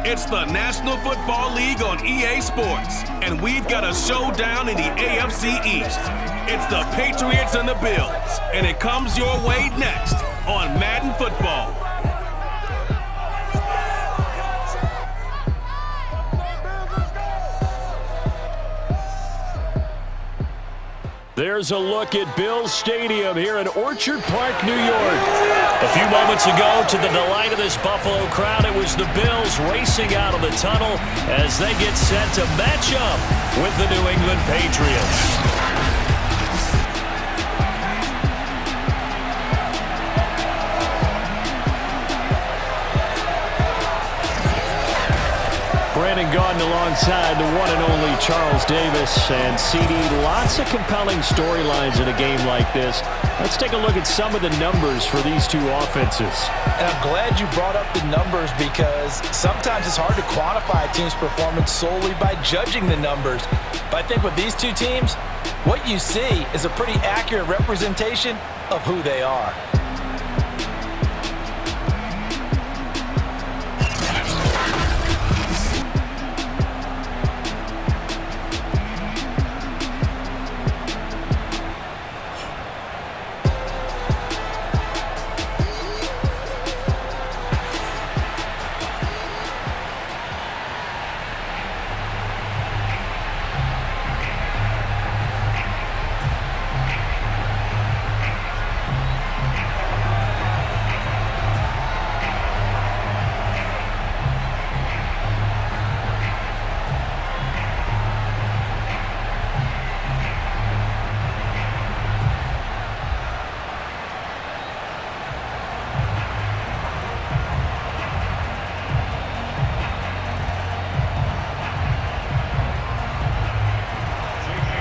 It's the National Football League on EA Sports, and we've got a showdown in the AFC East. It's the Patriots and the Bills, and it comes your way next on Madden Football. There's a look at Bills Stadium here in Orchard Park, New York. A few moments ago, to the delight of this Buffalo crowd, it was the Bills racing out of the tunnel as they get set to match up with the New England Patriots. Brandon Gaudin alongside the one and only Charles Davis. And CD, lots of compelling storylines in a game like this. Let's take a look at some of the numbers for these two offenses. And I'm glad you brought up the numbers because sometimes it's hard to quantify a team's performance solely by judging the numbers. But I think with these two teams, what you see is a pretty accurate representation of who they are.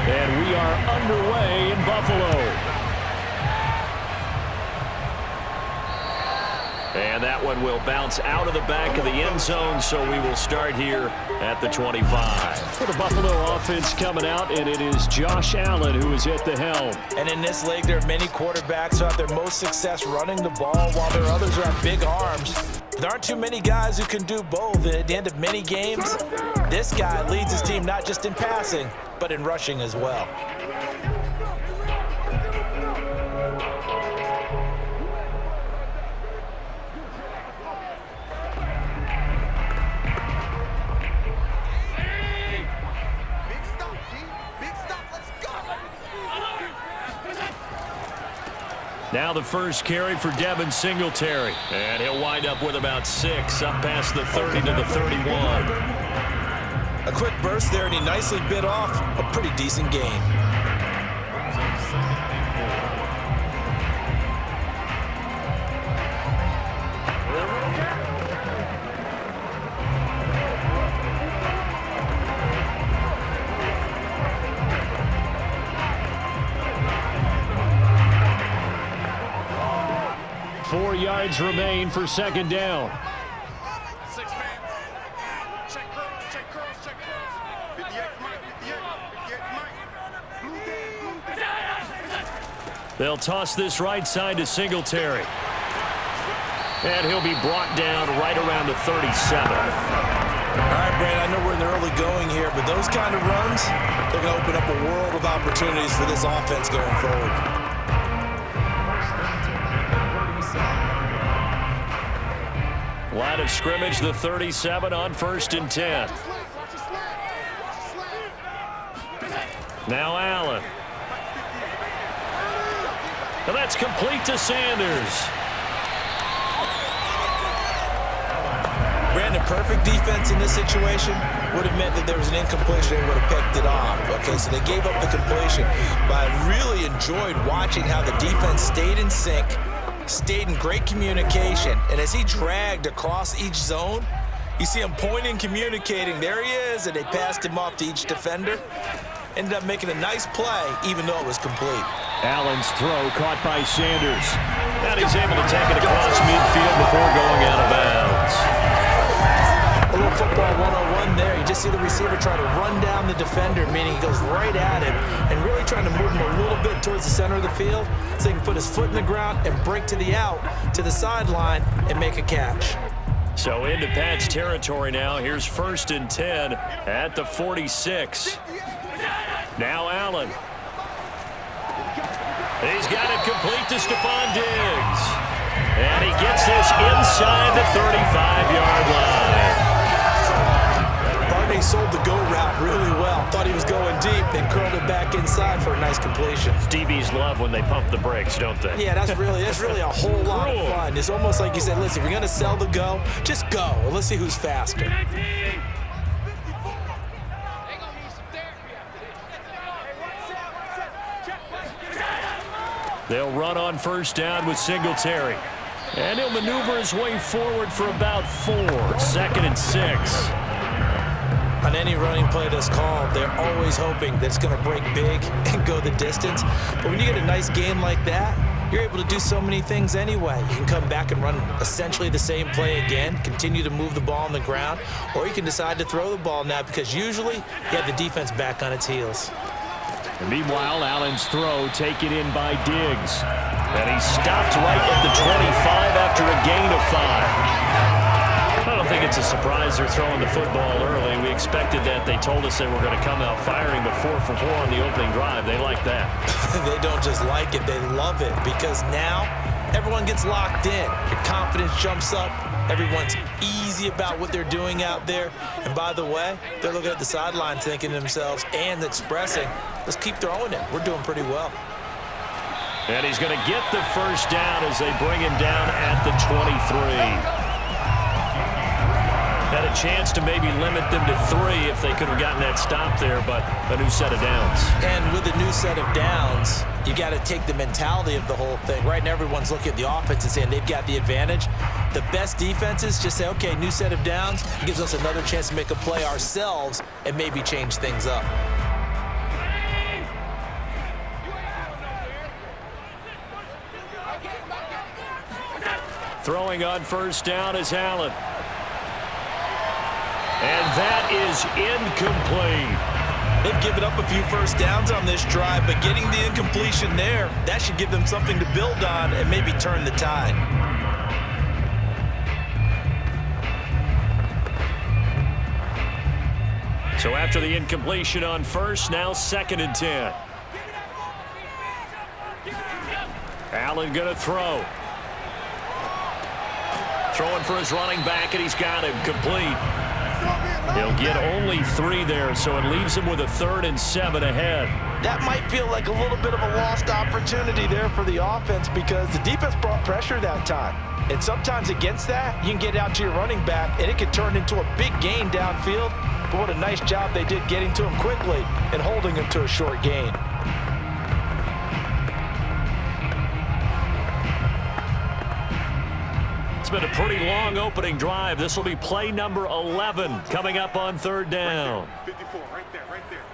And we are underway in Buffalo. And that one will bounce out of the back of the end zone, so we will start here at the 25. For the Buffalo offense coming out, and it is Josh Allen who is at the helm. And in this league, there are many quarterbacks who have their most success running the ball, while there are others who have big arms. There aren't too many guys who can do both. At the end of many games, this guy leads his team not just in passing, but in rushing as well. Now the first carry for Devin Singletary. And he'll wind up with about 6, up past the 30 to the 31. A quick burst there, and he nicely bit off a pretty decent gain. Four yards remain for second down. They'll toss this right side to Singletary. And he'll be brought down right around the 37. All right, Brandon, I know we're in the early going here, but those kind of runs, they're going to open up a world of opportunities for this offense going forward. Line of scrimmage, the 37 on 1st and 10. Now Allen. And that's complete to Sanders. Brandon, perfect defense in this situation would have meant that there was an incompletion. They would have picked it off. Okay, so they gave up the completion. But I really enjoyed watching how the defense stayed in sync, stayed in great communication, and as he dragged across each zone, you see him pointing, communicating. There he is, and they passed him off to each defender. Ended up making a nice play, even though it was complete. Allen's throw caught by Sanders. And he's able to take it across midfield before going out of bounds. A little football 101 there. You just see the receiver try to run down the defender, meaning he goes right at him and really trying to move him a little bit towards the center of the field so he can put his foot in the ground and break to the out, to the sideline, and make a catch. So into Pat's territory now. Here's 1st and 10 at the 46. Now Allen. He's got it complete to Stephon Diggs. And he gets this inside the 35-yard line. Barney sold the go route really well. Thought he was going deep, then curled it back inside for a nice completion. DBs love when they pump the brakes, don't they? Yeah, that's really a whole lot of fun. It's almost like you said, listen, if you're going to sell the go, just go. And let's see who's faster. They'll run on 1st down with Singletary. And he'll maneuver his way forward for about 4. 2nd and 6. On any running play that's called, they're always hoping that it's going to break big and go the distance. But when you get a nice game like that, you're able to do so many things anyway. You can come back and run essentially the same play again, continue to move the ball on the ground, or you can decide to throw the ball now because usually you have the defense back on its heels. And meanwhile, Allen's throw taken in by Diggs. And he stopped right at the 25 after a gain of 5. I don't think it's a surprise they're throwing the football early. We expected that. They told us they were going to come out firing, but 4 for 4 on the opening drive. They like that. They don't just like it, they love it, because now everyone gets locked in. Your confidence jumps up. Everyone's easy about what they're doing out there. And by the way, they're looking at the sideline thinking to themselves and expressing, let's keep throwing it. We're doing pretty well. And he's going to get the 1st down as they bring him down at the 23. Had a chance to maybe limit them to 3 if they could have gotten that stop there, but a new set of downs. And with a new set of downs, you got to take the mentality of the whole thing, right? And everyone's looking at the offense and saying they've got the advantage. The best defenses just say, okay, new set of downs. It gives us another chance to make a play ourselves and maybe change things up. Throwing on 1st down is Allen. And that is incomplete. They've given up a few 1st downs on this drive, but getting the incompletion there, that should give them something to build on and maybe turn the tide. So after the incompletion on 1st, now 2nd and 10. Allen going to throw. Throwing for his running back, and he's got him complete. He'll get only 3 there, so it leaves him with a 3rd and 7 ahead. That might feel like a little bit of a lost opportunity there for the offense because the defense brought pressure that time. And sometimes against that, you can get out to your running back, and it can turn into a big gain downfield. But what a nice job they did getting to him quickly and holding him to a short gain. It's been a pretty long opening drive. This will be play number 11 coming up on 3rd down. 54, right there,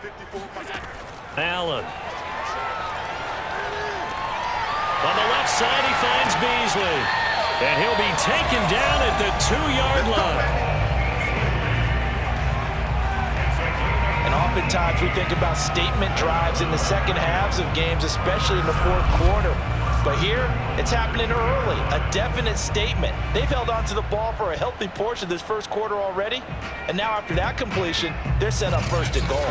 54. Allen. On the left side, he finds Beasley. And he'll be taken down at the 2-yard line. And oftentimes we think about statement drives in the second halves of games, especially in the 4th quarter. But here, it's happening early, a definite statement. They've held on to the ball for a healthy portion of this 1st quarter already, and now after that completion, they're set up 1st and goal.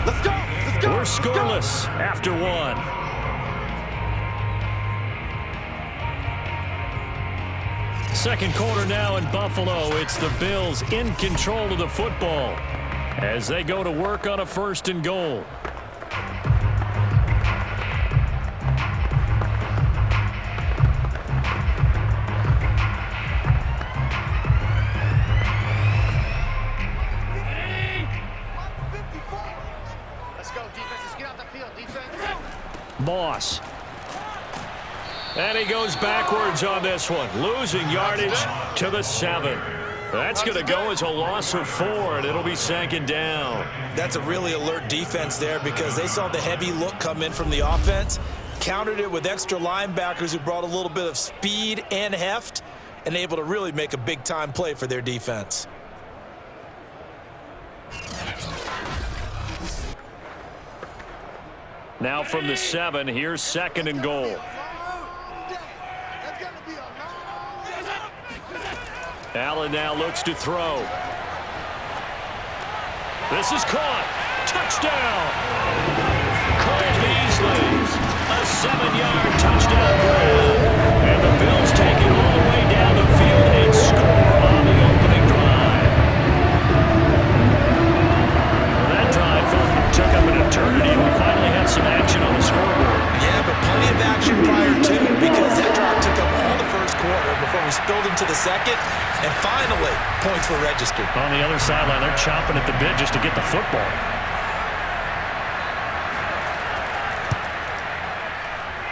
Let's go! We're scoreless after 1. Second quarter now in Buffalo. It's the Bills in control of the football as they go to work on a 1st and goal. Let's go, defense. Let's get out the field, defense. Moss. And he goes backwards on this one, losing yardage to the 7. That's going to go as a loss of 4, and it'll be 2nd down. That's a really alert defense there because they saw the heavy look come in from the offense, countered it with extra linebackers who brought a little bit of speed and heft, and able to really make a big-time play for their defense. Now from the 7, here's 2nd and goal. Allen now looks to throw. This is caught. Touchdown. Cole Beasley. A 7-yard touchdown grab. And the Bills take it all the way down the field and score on the opening drive. Well, that drive took up an eternity, and we finally had some action on the scoreboard. Yeah, but plenty of action prior to it, because that drive took up all the first quarter before we spilled into the second, and finally, points were registered. On the other sideline, they're chomping at the bit just to get the football.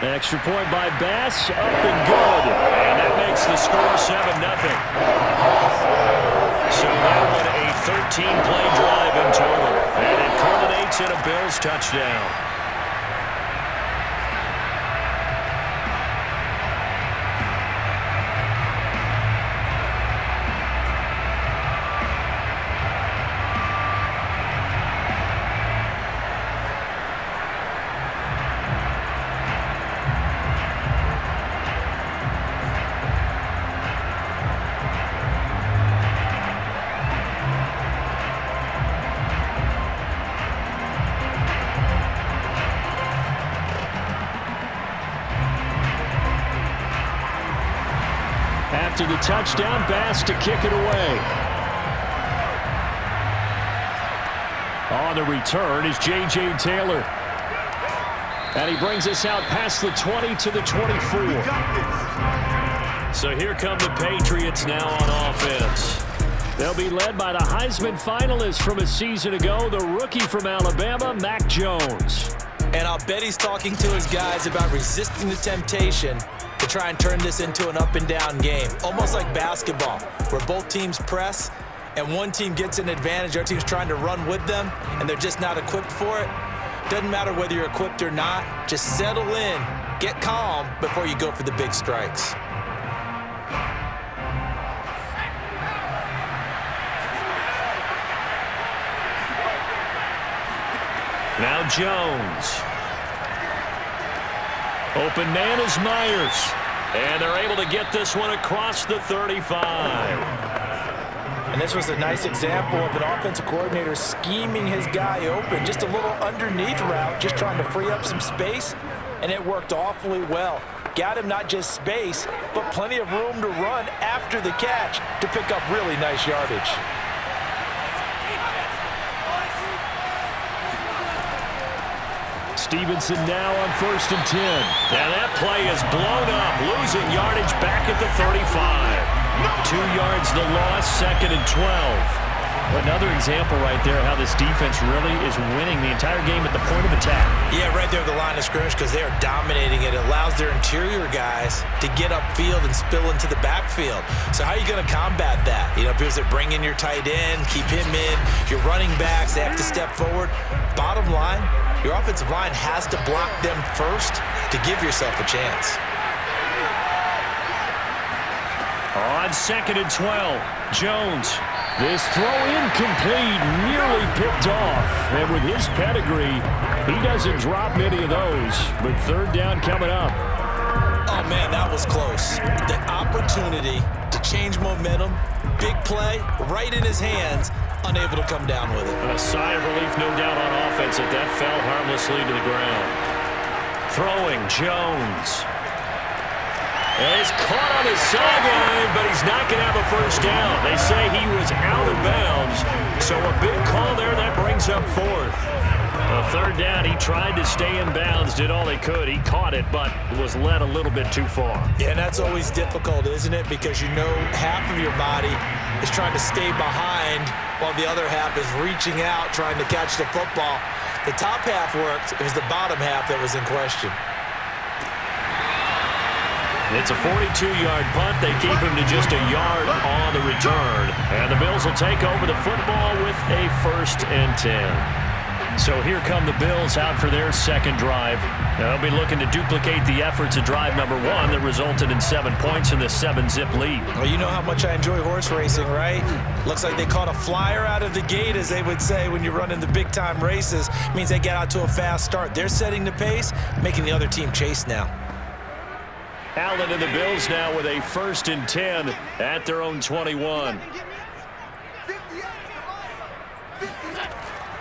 Extra point by Bass, up and good. And that makes the score 7-0. So that one a 13-play drive in total. And it culminates in a Bills touchdown. After the touchdown, Bass to kick it away. On the return is J.J. Taylor. And he brings us out past the 20 to the 24. So here come the Patriots now on offense. They'll be led by the Heisman finalist from a season ago, the rookie from Alabama, Mac Jones. And I'll bet he's talking to his guys about resisting the temptation to try and turn this into an up-and-down game. Almost like basketball, where both teams press, and one team gets an advantage, the other team's trying to run with them, and they're just not equipped for it. Doesn't matter whether you're equipped or not. Just settle in, get calm before you go for the big strikes. Now Jones. Open man is Myers. And they're able to get this one across the 35. And this was a nice example of an offensive coordinator scheming his guy open. Just a little underneath route, just trying to free up some space. And it worked awfully well. Got him not just space, but plenty of room to run after the catch to pick up really nice yardage. Stevenson now on 1st and 10. Now that play is blown up, losing yardage back at the 35. 2 yards the loss, 2nd and 12. Another example right there how this defense really is winning the entire game at the point of attack. Yeah, right there at the line of scrimmage, because they are dominating it. It allows their interior guys to get upfield and spill into the backfield. So how are you going to combat that? You know, because they're bringing your tight end, keep him in. Your running backs, they have to step forward. Bottom line, your offensive line has to block them first to give yourself a chance. On 2nd and 12, Jones. This throw incomplete, nearly picked off. And with his pedigree, he doesn't drop many of those. But 3rd down coming up. Oh, man, that was close. The opportunity to change momentum, big play, right in his hands, unable to come down with it. A sigh of relief, no doubt, on offense that that fell harmlessly to the ground. Throwing, Jones. And he's caught on his sideline, but he's not going to have a 1st down. They say he was out of bounds, so a big call there that brings up 4th. A 3rd down, he tried to stay in bounds, did all he could. He caught it, but was led a little bit too far. Yeah, and that's always difficult, isn't it? Because you know half of your body is trying to stay behind while the other half is reaching out, trying to catch the football. The top half worked. It was the bottom half that was in question. It's a 42-yard punt. They keep him to just a yard on the return. And the Bills will take over the football with a 1st and 10. So here come the Bills out for their second drive. They'll be looking to duplicate the efforts of drive number 1 that resulted in 7 points in the 7-zip lead. Well, you know how much I enjoy horse racing, right? Looks like they caught a flyer out of the gate, as they would say when you're running the big-time races. Means they get out to a fast start. They're setting the pace, making the other team chase now. Allen and the Bills now with a 1st and 10 at their own 21.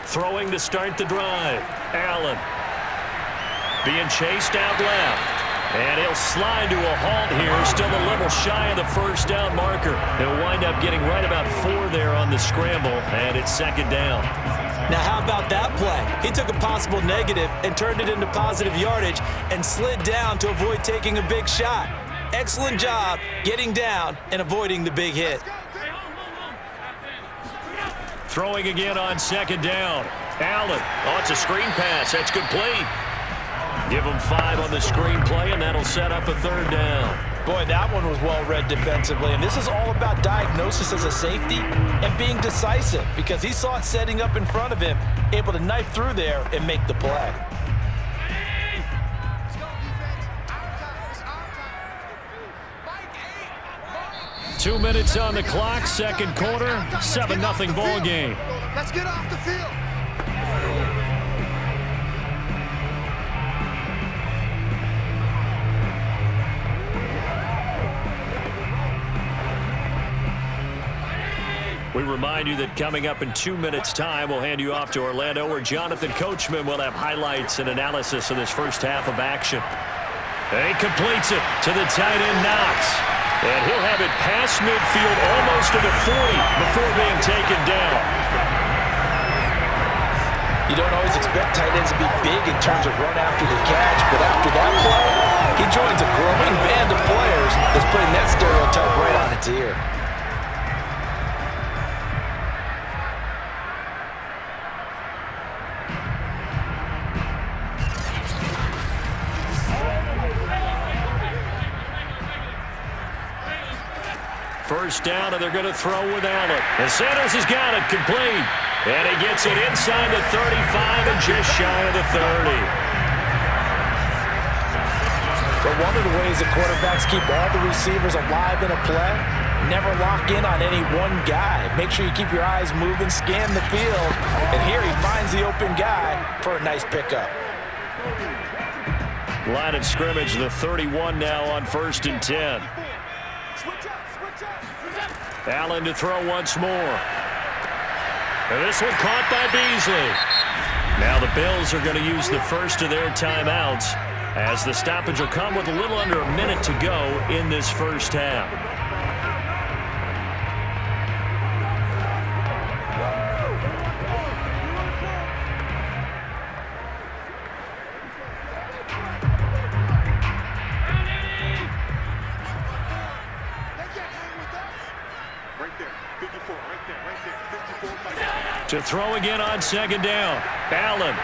Throwing to start the drive. Allen being chased out left. And he'll slide to a halt here. Still a little shy of the first down marker. He'll wind up getting right about 4 there on the scramble. And it's 2nd down. Now, how about that play? He took a possible negative and turned it into positive yardage and slid down to avoid taking a big shot. Excellent job getting down and avoiding the big hit. Throwing again on 2nd down. Allen. Oh, it's a screen pass. That's complete. Give him 5 on the screen play, and that'll set up a 3rd down. Boy, that one was well read defensively, and this is all about diagnosis as a safety and being decisive, because he saw it setting up in front of him, able to knife through there and make the play. Two minutes on the clock, 2nd quarter, 7-0 ball game. Let's get off the field. We remind you that coming up in 2 minutes' time, we'll hand you off to Orlando, where Jonathan Coachman will have highlights and analysis of this first half of action. And he completes it to the tight end, Knox. And he'll have it past midfield, almost to the 40, before being taken down. You don't always expect tight ends to be big in terms of run after the catch, but after that play, he joins a growing band of players that's putting that stereotype right on its ear. First down, and they're going to throw with Allen. And Sanders has got it complete. And he gets it inside the 35 and just shy of the 30. But one of the ways that quarterbacks keep all the receivers alive in a play, never lock in on any one guy. Make sure you keep your eyes moving, scan the field. And here he finds the open guy for a nice pickup. Line of scrimmage, the 31 now on 1st and 10. Allen to throw once more. And this one caught by Beasley. Now the Bills are going to use the first of their timeouts, as the stoppage will come with a little under a minute to go in this first half. To throw again on 2nd down. Allen.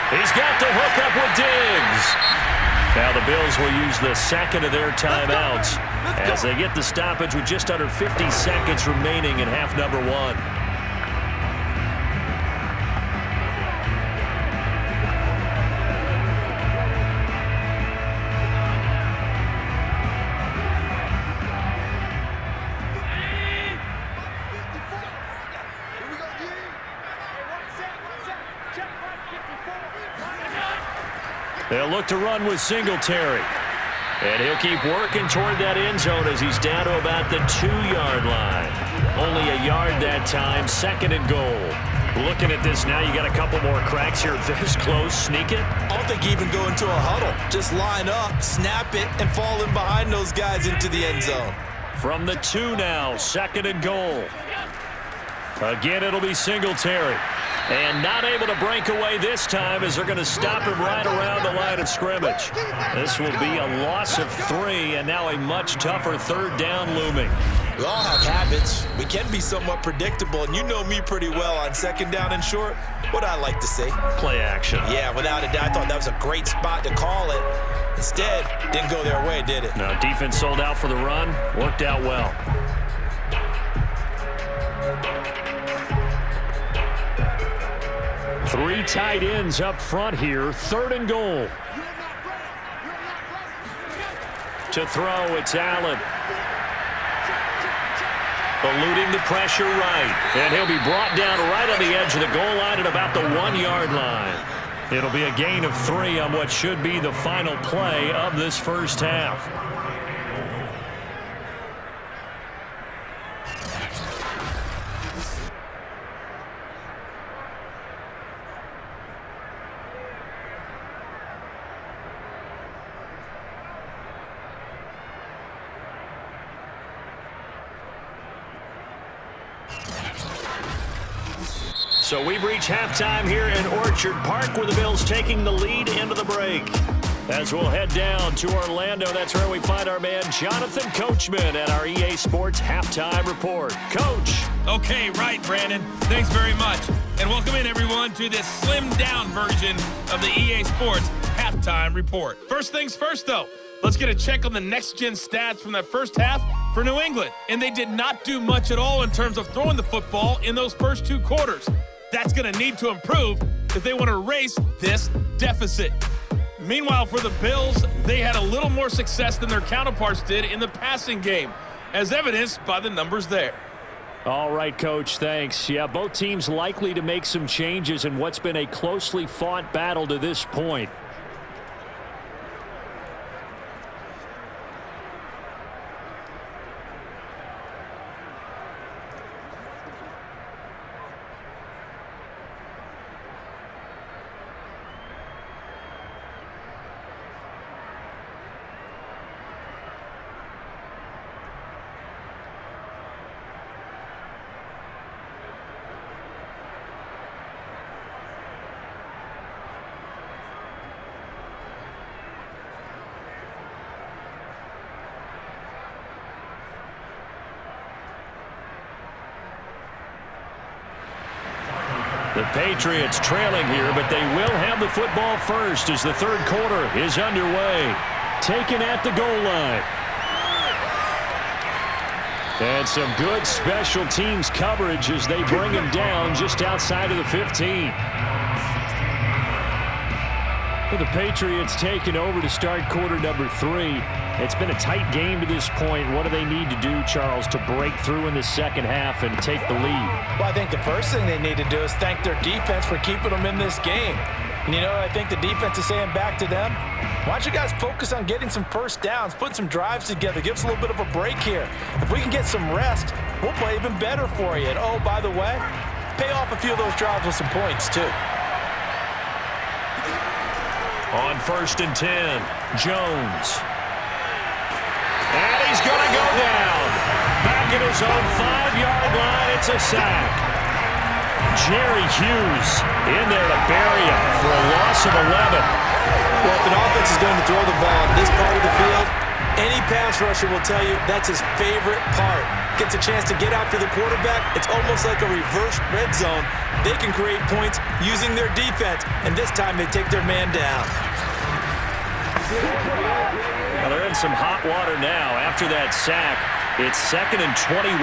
He's got the hook up with Diggs. Now the Bills will use the 2nd of their timeouts as they get the stoppage with just under 50 seconds remaining in half number 1. They'll look to run with Singletary. And he'll keep working toward that end zone as he's down to about the 2-yard line. Only a yard that time, 2nd and goal. Looking at this now, you got a couple more cracks here. This close, sneak it. I don't think you even go into a huddle. Just line up, snap it, and fall in behind those guys into the end zone. From the 2 now, 2nd and goal. Again, it'll be Singletary. And not able to break away this time as they're going to stop him right around the line of scrimmage. This will be a loss of 3, and now a much tougher 3rd down looming. We all have habits. We can be somewhat predictable, and you know me pretty well on 2nd down and short. What I like to say? Play action. Yeah, without a doubt. I thought that was a great spot to call it. Instead, didn't go their way, did it? No, defense sold out for the run. Worked out well. Three tight ends up front here. 3rd and goal. To throw, it's Allen. Eluding the pressure right. And he'll be brought down right on the edge of the goal line at about the 1-yard line. It'll be a gain of 3 on what should be the final play of this first half. So we've reached halftime here in Orchard Park, where the Bills taking the lead into the break. As we'll head down to Orlando, that's where we find our man Jonathan Coachman at our EA Sports Halftime Report. Coach. Okay, right, Brandon. Thanks very much. And welcome in, everyone, to this slimmed-down version of the EA Sports Halftime Report. First things first, though. Let's get a check on the next-gen stats from that first half for New England. And they did not do much at all in terms of throwing the football in those first 2 quarters. That's going to need to improve if they want to erase this deficit. Meanwhile, for the Bills, they had a little more success than their counterparts did in the passing game, as evidenced by the numbers there. All right, Coach, thanks. Yeah, both teams likely to make some changes in what's been a closely fought battle to this point. The Patriots trailing here, but they will have the football first as the 3rd quarter is underway. Taken at the goal line. And some good special teams coverage as they bring him down just outside of the 15. With the Patriots taking over to start quarter number 3. It's been a tight game to this point. What do they need to do, Charles, to break through in the second half and take the lead? Well, I think the first thing they need to do is thank their defense for keeping them in this game. And, you know, I think the defense is saying back to them, why don't you guys focus on getting some first downs, put some drives together, give us a little bit of a break here. If we can get some rest, we'll play even better for you. And, oh, by the way, pay off a few of those drives with some points, too. On 1st and 10, Jones. And he's going to go down. Back at his own 5-yard line, it's a sack. Jerry Hughes in there to bury him for a loss of 11. Well, if an offense is going to throw the ball in this part of the field, any pass rusher will tell you that's his favorite part. Gets a chance to get after the quarterback. It's almost like a reverse red zone. They can create points using their defense, and this time they take their man down. Well, they're in some hot water now. After that sack, it's 2nd and 21.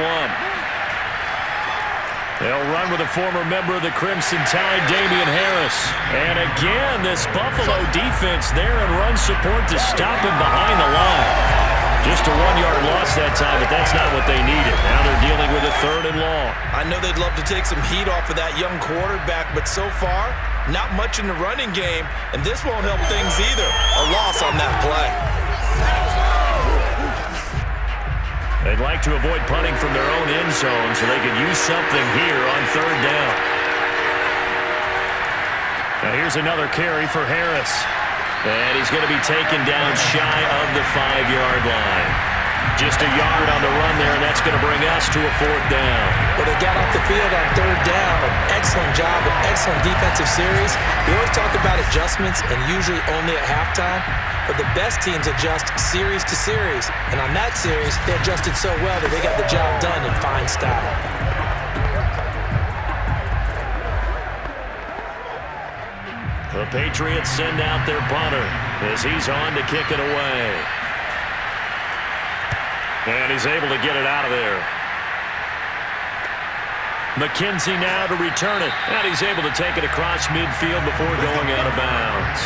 They'll run with a former member of the Crimson Tide, Damian Harris. And again, this Buffalo defense there in run support to stop him behind the line. Just a 1-yard loss that time, but that's not what they needed. Now they're dealing with a 3rd and long. I know they'd love to take some heat off of that young quarterback, but so far, not much in the running game, and this won't help things either. A loss on that play. They'd like to avoid punting from their own end zone so they could use something here on 3rd down. Now here's another carry for Harris. And he's going to be taken down shy of the 5-yard line. Just a yard on the run there, and that's going to bring us to a 4th down. Well, they got off the field on 3rd down. An excellent job, an excellent defensive series. We always talk about adjustments, and usually only at halftime. But the best teams adjust series to series. And on that series, they adjusted so well that they got the job done in fine style. The Patriots send out their punter as he's on to kick it away. And he's able to get it out of there. McKenzie now to return it. And he's able to take it across midfield before going out of bounds.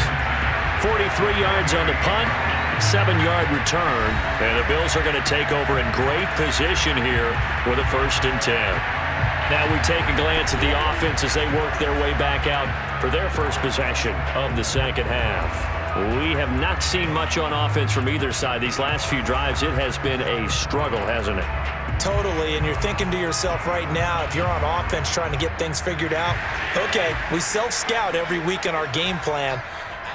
43 yards on the punt, 7-yard return. And the Bills are going to take over in great position here with a 1st and 10. Now we take a glance at the offense as they work their way back out for their first possession of the second half. We have not seen much on offense from either side. These last few drives, it has been a struggle, hasn't it? Totally, and you're thinking to yourself right now, if you're on offense trying to get things figured out, okay, we self-scout every week in our game plan.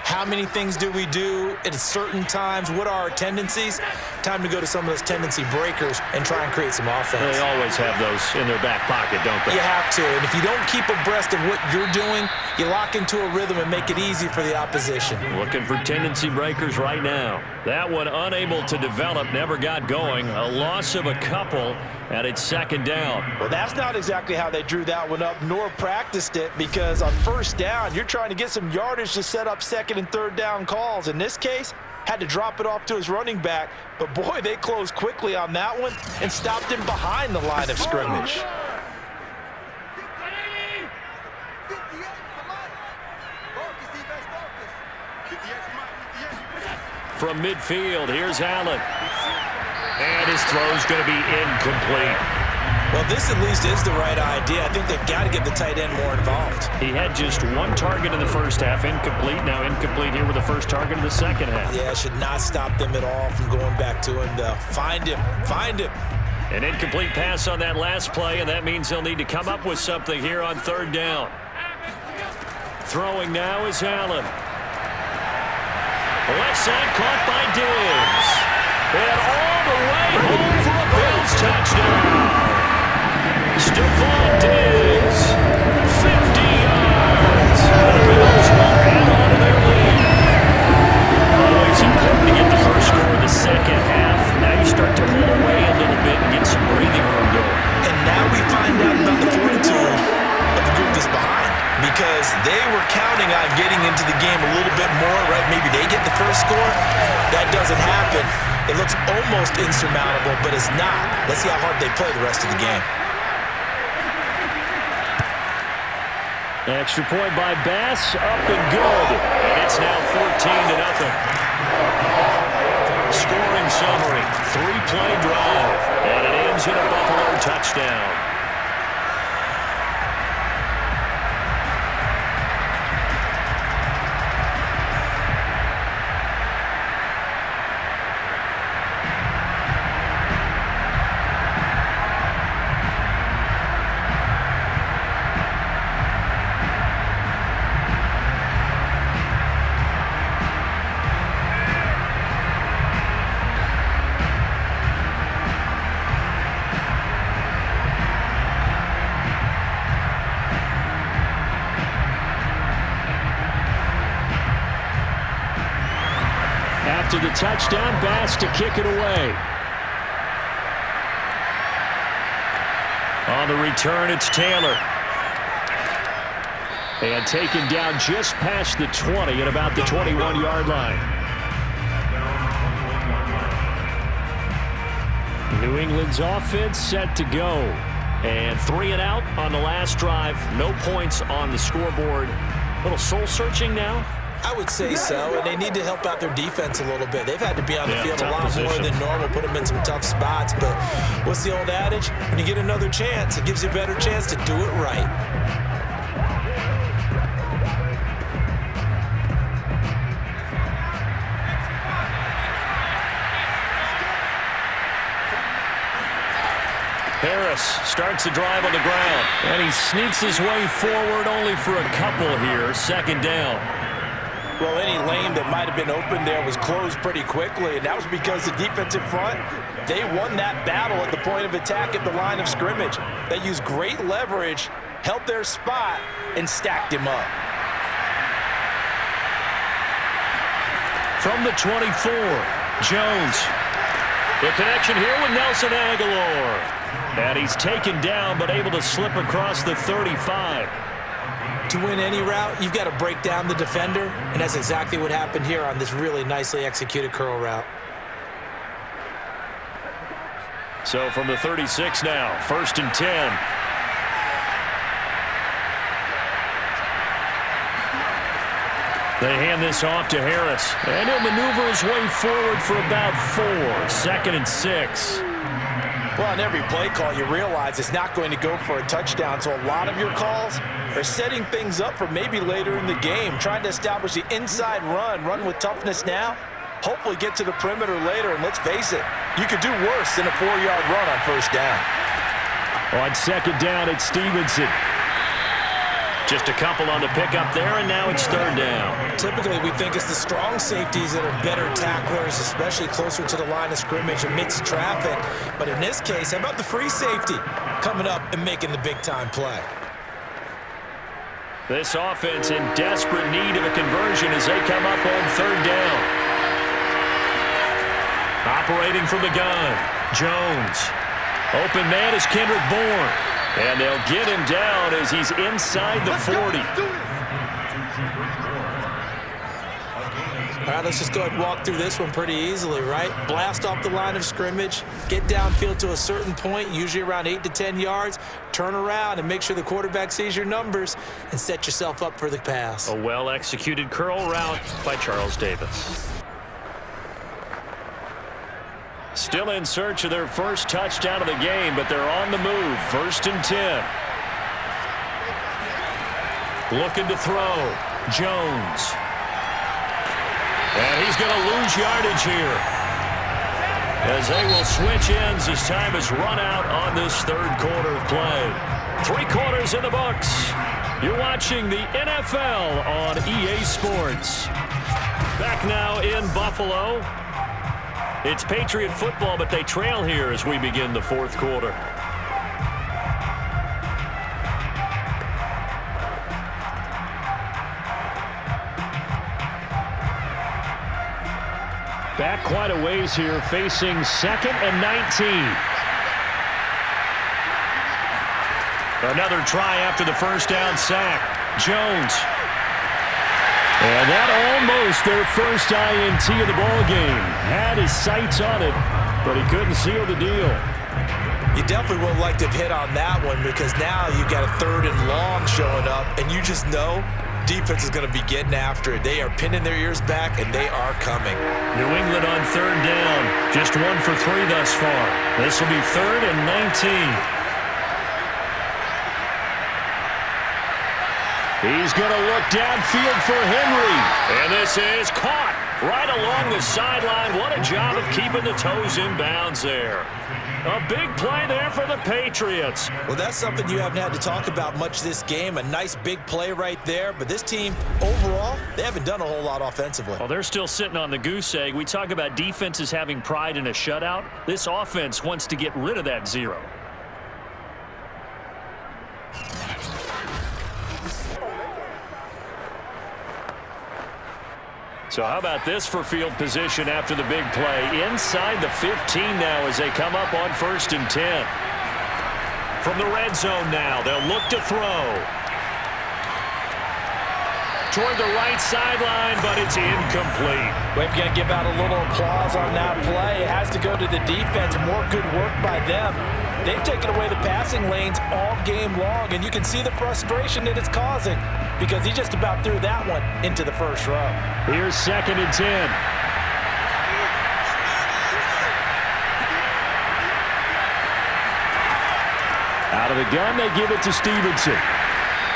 How many things do we do at certain times? What are our tendencies? Time to go to some of those tendency breakers and try and create some offense. They always have those in their back pocket, don't they? You have to, and if you don't keep abreast of what you're doing, you lock into a rhythm and make it easy for the opposition. Looking for tendency breakers right now. That one unable to develop, never got going. A loss of a couple, and it's 2nd down. Well, that's not exactly how they drew that one up, nor practiced it, because on 1st down, you're trying to get some yardage to set up 2nd and 3rd down calls. In this case, had to drop it off to his running back, but boy, they closed quickly on that one and stopped him behind the line of scrimmage. From midfield, here's Allen. And his throw's going to be incomplete. Well, this at least is the right idea. I think they've got to get the tight end more involved. He had just 1 target in the first half, incomplete. Now incomplete here with the first target in the second half. Yeah, it should not stop them at all from going back to him, though. Find him. Find him. An incomplete pass on that last play, and that means they'll need to come up with something here on 3rd down. Throwing now is Allen. Left side caught by Diggs. And all the way home for a Bills touchdown. Stephon Diggs, 50 yards. The Bills will add on to their lead. Always important to get the first score in the second half. Now you start to pull away a little bit and get some breathing room going. And now we find out about the fortitude of the group that's behind, because they were counting on getting into the game a little bit more, right? Maybe they get the first score. That doesn't happen. It looks almost insurmountable, but it's not. Let's see how hard they play the rest of the game. Extra point by Bass, up and good. And it's now 14-0. Scoring summary, 3-play drive. And it ends in a Buffalo touchdown. After the touchdown, Bass to kick it away. On the return, it's Taylor. And taken down just past the 20 at about the 21-yard line. New England's offense set to go. And 3 and out on the last drive. No points on the scoreboard. A little soul-searching now. I would say so, and they need to help out their defense a little bit. They've had to be on the field a lot more than normal, put them in some tough spots. But what's the old adage? When you get another chance, it gives you a better chance to do it right. Harris starts the drive on the ground, and he sneaks his way forward only for a couple here. 2nd down. Well, any lane that might have been open there was closed pretty quickly, and that was because the defensive front, they won that battle at the point of attack at the line of scrimmage. They used great leverage, held their spot, and stacked him up. From the 24, Jones. The connection here with Nelson Aguilar. And he's taken down, but able to slip across the 35. To win any route, you've got to break down the defender, and that's exactly what happened here on this really nicely executed curl route. So from the 36 now, 1st and 10. They hand this off to Harris, and he'll maneuver his way forward for about 4. 2nd and 6. Well, on every play call, you realize it's not going to go for a touchdown, so a lot of your calls are setting things up for maybe later in the game, trying to establish the inside run with toughness now, hopefully get to the perimeter later, and let's face it, you could do worse than a 4-yard run on 1st down. On 2nd down, it's Stevenson. Just a couple on the pickup there, and now it's 3rd down. Typically, we think it's the strong safeties that are better tacklers, especially closer to the line of scrimmage amidst traffic. But in this case, how about the free safety coming up and making the big-time play? This offense in desperate need of a conversion as they come up on 3rd down. Operating from the gun, Jones. Open man is Kendrick Bourne. And they'll get him down as he's inside the 40. All right, let's just go ahead and walk through this one pretty easily, right? Blast off the line of scrimmage, get downfield to a certain point, usually around 8 to 10 yards, turn around and make sure the quarterback sees your numbers and set yourself up for the pass. A well-executed curl route by Charles Davis. Still in search of their first touchdown of the game, but they're on the move. 1st and 10. Looking to throw. Jones. And he's going to lose yardage here, as they will switch ends as time has run out on this 3rd quarter of play. 3 quarters in the books. You're watching the NFL on EA Sports. Back now in Buffalo. It's Patriot football, but they trail here as we begin the 4th quarter. Back quite a ways here, facing 2nd and 19. Another try after the 1st down sack. Jones. And that almost their first INT of the ball game. Had his sights on it, but he couldn't seal the deal. You definitely would like to hit on that one because now you've got a 3rd and long showing up, and you just know defense is going to be getting after it. They are pinning their ears back, and they are coming. New England on 3rd down. Just 1 for 3 thus far. This will be 3rd and 19. He's going to look downfield for Henry. And this is caught right along the sideline. What a job of keeping the toes in bounds there. A big play there for the Patriots. Well, that's something you haven't had to talk about much this game. A nice big play right there. But this team, overall, they haven't done a whole lot offensively. Well, they're still sitting on the goose egg. We talk about defenses having pride in a shutout. This offense wants to get rid of that 0. So how about this for field position after the big play? Inside the 15 now as they come up on 1st and 10. From the red zone now, they'll look to throw. Toward the right sideline, but it's incomplete. We've got to give out a little applause on that play. It has to go to the defense. More good work by them. They've taken away the passing lanes all game long, and you can see the frustration that it's causing because he just about threw that one into the 1st row. Here's 2nd and 10. Out of the gun, they give it to Stevenson.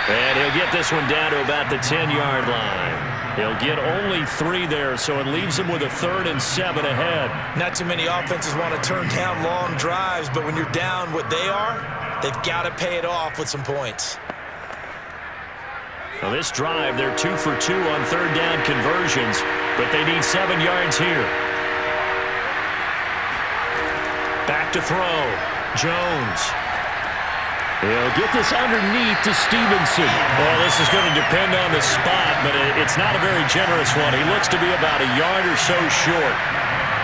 And he'll get this one down to about the 10-yard line. He'll get only 3 there, so it leaves him with a 3rd and 7 ahead. Not too many offenses want to turn down long drives, but when you're down what they are, they've got to pay it off with some points. Now this drive, they're 2 for 2 on 3rd down conversions, but they need 7 yards here. Back to throw. Jones. He'll get this underneath to Stevenson. Well, this is going to depend on the spot, but it's not a very generous one. He looks to be about a yard or so short.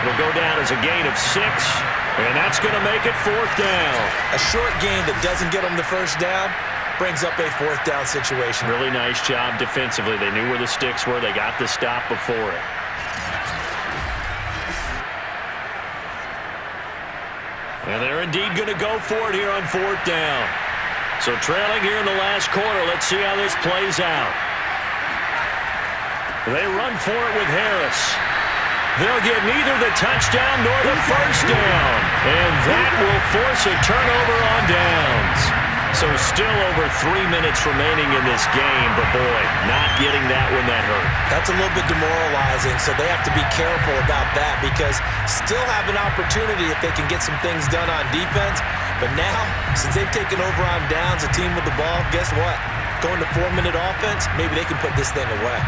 It'll go down as a gain of 6, and that's going to make it 4th down. A short gain that doesn't get them the 1st down brings up a 4th down situation. Really nice job defensively. They knew where the sticks were. They got the stop before it. And they're indeed going to go for it here on 4th down. So trailing here in the last quarter, let's see how this plays out. They run for it with Harris. They'll get neither the touchdown nor the first down. And that will force a turnover on downs. So still over 3 minutes remaining in this game, but boy, not getting that one that hurt. That's a little bit demoralizing, so they have to be careful about that because still have an opportunity if they can get some things done on defense. But now, since they've taken over on downs, a team with the ball, guess what? Going to 4-minute offense, maybe they can put this thing away.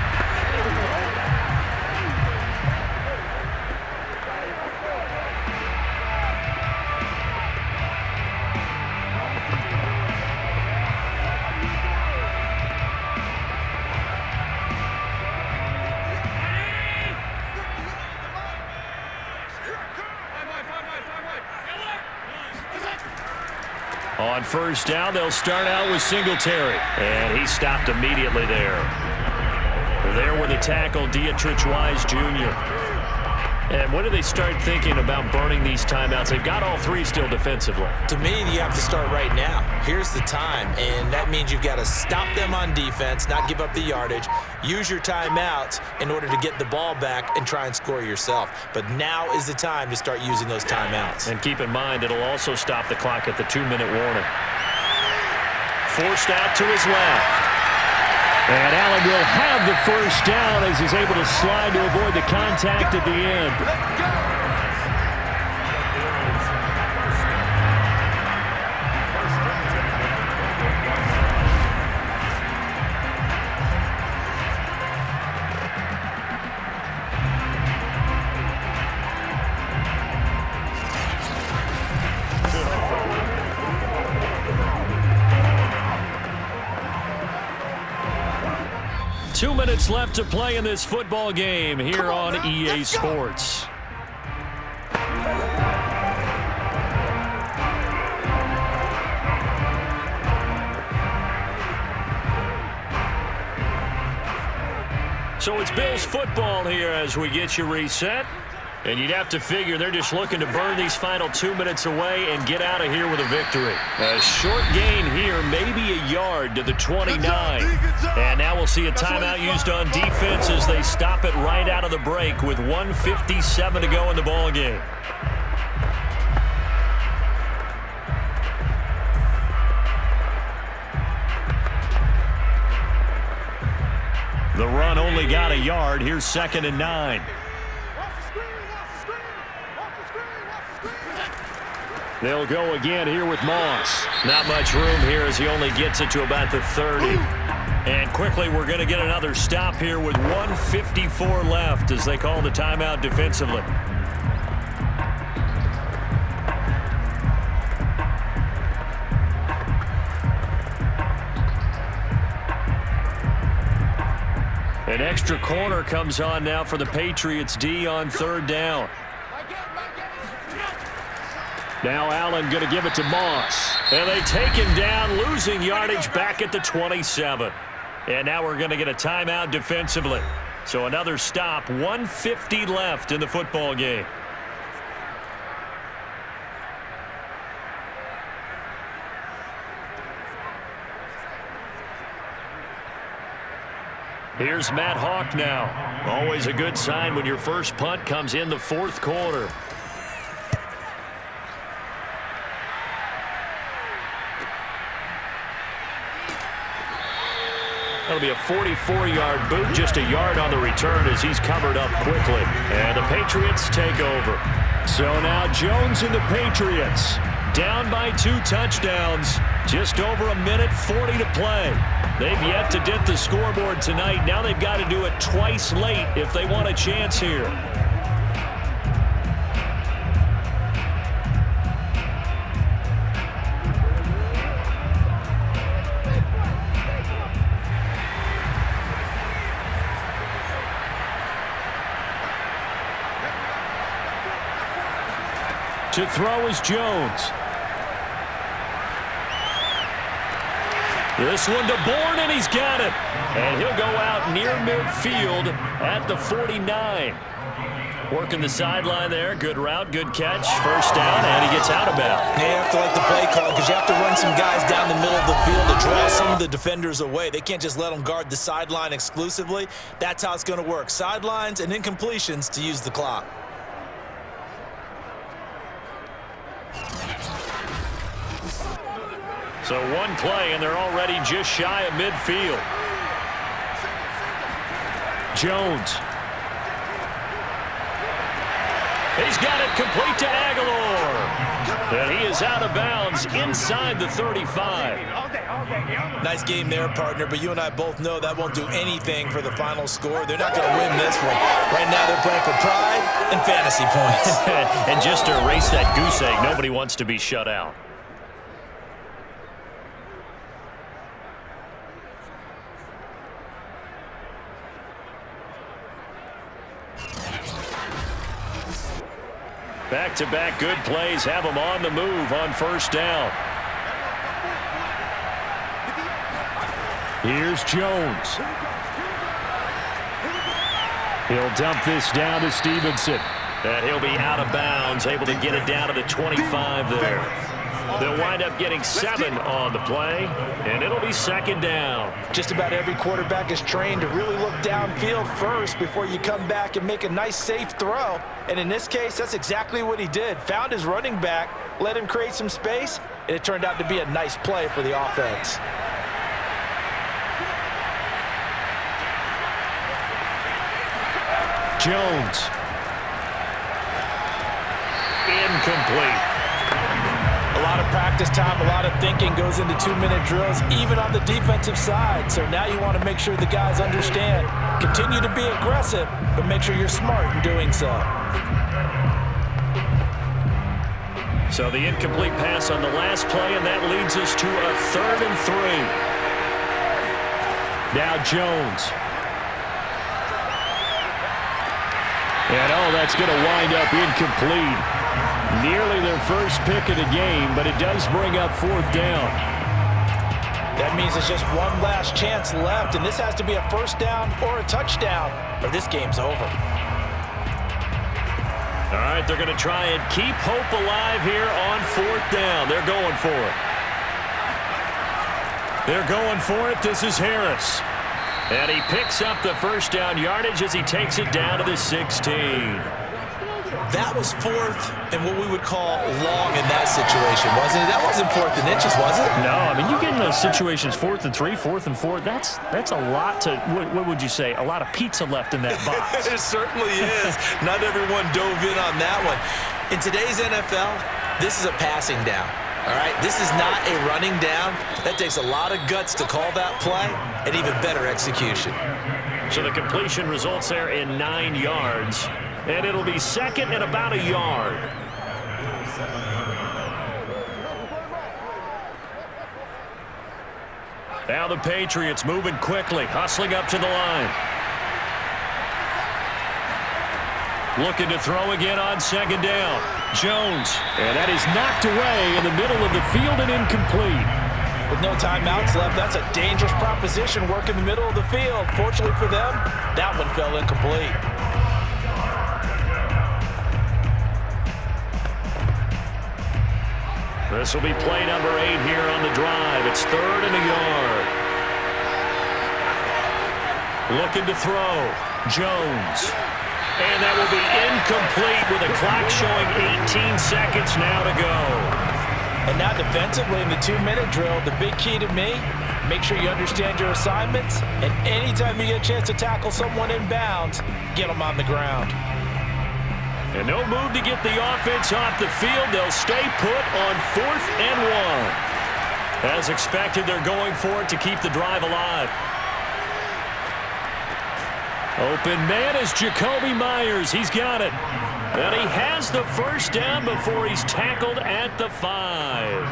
On first down, they'll start out with Singletary. And he stopped immediately there. There with the tackle, Dietrich Wise Jr. And when do they start thinking about burning these timeouts? They've got all three still defensively. To me, you have to start right now. Here's the time, and that means you've got to stop them on defense, not give up the yardage, use your timeouts in order to get the ball back and try and score yourself. But now is the time to start using those timeouts. And keep in mind, it'll also stop the clock at the 2-minute warning. Forced out to his left. And Allen will have the first down as he's able to slide to avoid the contact at the end. 2 minutes left to play in this football game here on EA Sports. So it's Bills football here as we get you reset. And you'd have to figure they're just looking to burn these final 2 minutes away and get out of here with a victory. A short gain here, maybe a yard to the 29. And now we'll see a timeout used on defense as they stop it right out of the break with 1:57 to go in the ball game. The run only got a yard. Here's 2nd and 9. They'll go again here with Moss. Not much room here as he only gets it to about the 30. And quickly we're going to get another stop here with 1:54 left as they call the timeout defensively. An extra corner comes on now for the Patriots D on 3rd down. Now Allen going to give it to Moss. And they take him down, losing yardage back at the 27. And now we're going to get a timeout defensively. So another stop, 1:50 left in the football game. Here's Matt Hawk now. Always a good sign when your first punt comes in the 4th quarter. That'll be a 44-yard boot, just a yard on the return as he's covered up quickly. And the Patriots take over. So now Jones and the Patriots down by 2 touchdowns. Just over 1:40 to play. They've yet to dip the scoreboard tonight. Now they've got to do it twice late if they want a chance here. To throw is Jones. This one to Bourne, and he's got it. And he'll go out near midfield at the 49. Working the sideline there. Good route, good catch. First down, and he gets out of bounds. You have to like the play call because you have to run some guys down the middle of the field to draw some of the defenders away. They can't just let them guard the sideline exclusively. That's how it's going to work. Sidelines and incompletions to use the clock. So one play, and they're already just shy of midfield. Jones. He's got it complete to Aguilar. And he is out of bounds inside the 35. Nice game there, partner, but you and I both know that won't do anything for the final score. They're not going to win this one. Right now they're playing for pride and fantasy points. And just to erase that goose egg, nobody wants to be shut out. Back-to-back good plays have them on the move on first down. Here's Jones. He'll dump this down to Stevenson. And he'll be out of bounds, able to get it down to the 25 there. They'll wind up getting 7 on the play, and it'll be second down. Just about every quarterback is trained to really look downfield first before you come back and make a nice, safe throw. And in this case, that's exactly what he did. Found his running back, let him create some space, and it turned out to be a nice play for the offense. Jones. Incomplete. A lot of practice time, a lot of thinking goes into 2-minute drills, even on the defensive side. So now you want to make sure the guys understand. Continue to be aggressive, but make sure you're smart in doing so. So the incomplete pass on the last play, and that leads us to a 3rd and 3. Now Jones. And that's going to wind up incomplete. Nearly their first pick of the game, but it does bring up 4th down. That means there's just one last chance left, and this has to be a first down or a touchdown, or this game's over. All right, they're going to try and keep hope alive here on 4th down. They're going for it. They're going for it. This is Harris. And he picks up the first down yardage as he takes it down to the 16. That was 4th and what we would call long in that situation, wasn't it? That wasn't 4th and inches, was it? No, I mean, you get in those situations 4th and 3, 4th and 4. That's a lot to, what would you say, a lot of pizza left in that box. It certainly is. Not everyone dove in on that one. In today's NFL, this is a passing down. All right, this is not a running down. That takes a lot of guts to call that play and even better execution. So the completion results there in 9 yards. And it'll be second and about a yard. Now the Patriots moving quickly, hustling up to the line. Looking to throw again on second down. Jones. And that is knocked away in the middle of the field and incomplete. With no timeouts left, that's a dangerous proposition, work in the middle of the field. Fortunately for them, that one fell incomplete. This will be play number 8 here on the drive. It's 3rd and a yard. Looking to throw. Jones. And that will be incomplete with a clock showing 18 seconds now to go. And now defensively in the 2-minute drill, the big key to me, make sure you understand your assignments, and anytime you get a chance to tackle someone in bounds, get them on the ground. And no move to get the offense off the field. They'll stay put on 4th and 1. As expected, they're going for it to keep the drive alive. Open man is Jacoby Myers. He's got it. And he has the first down before he's tackled at the 5.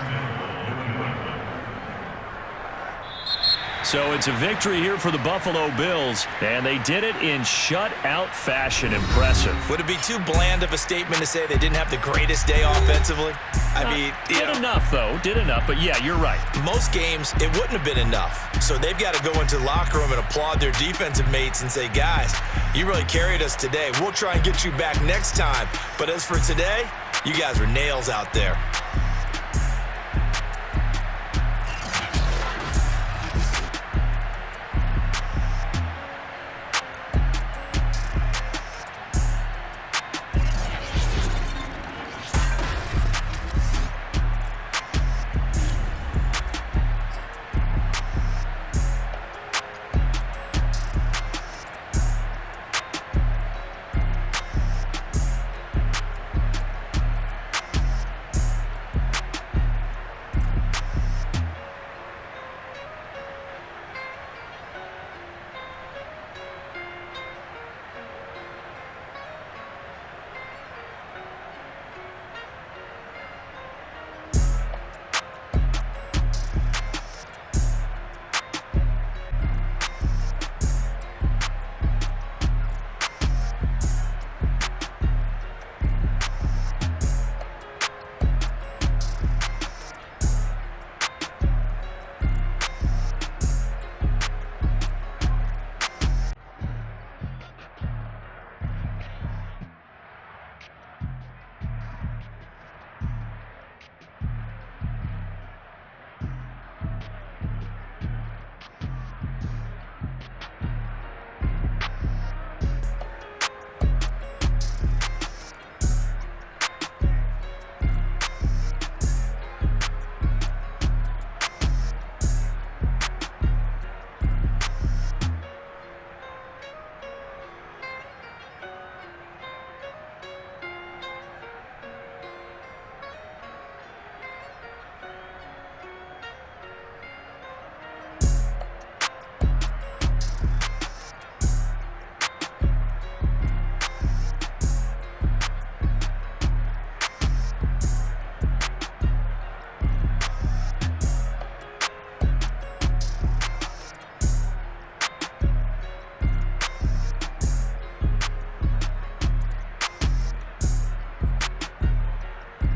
So it's a victory here for the Buffalo Bills, and they did it in shutout fashion. Impressive. Would it be too bland of a statement to say they didn't have the greatest day offensively? I mean, did enough, though. Did enough, but yeah, you're right. Most games, it wouldn't have been enough. So they've got to go into the locker room and applaud their defensive mates and say, guys, you really carried us today. We'll try and get you back next time. But as for today, you guys were nails out there.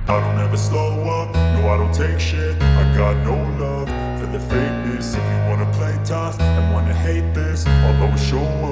I don't ever slow up, no I don't take shit. I got no love for the fakeness. If you wanna play tough and wanna hate this, I'll always show up.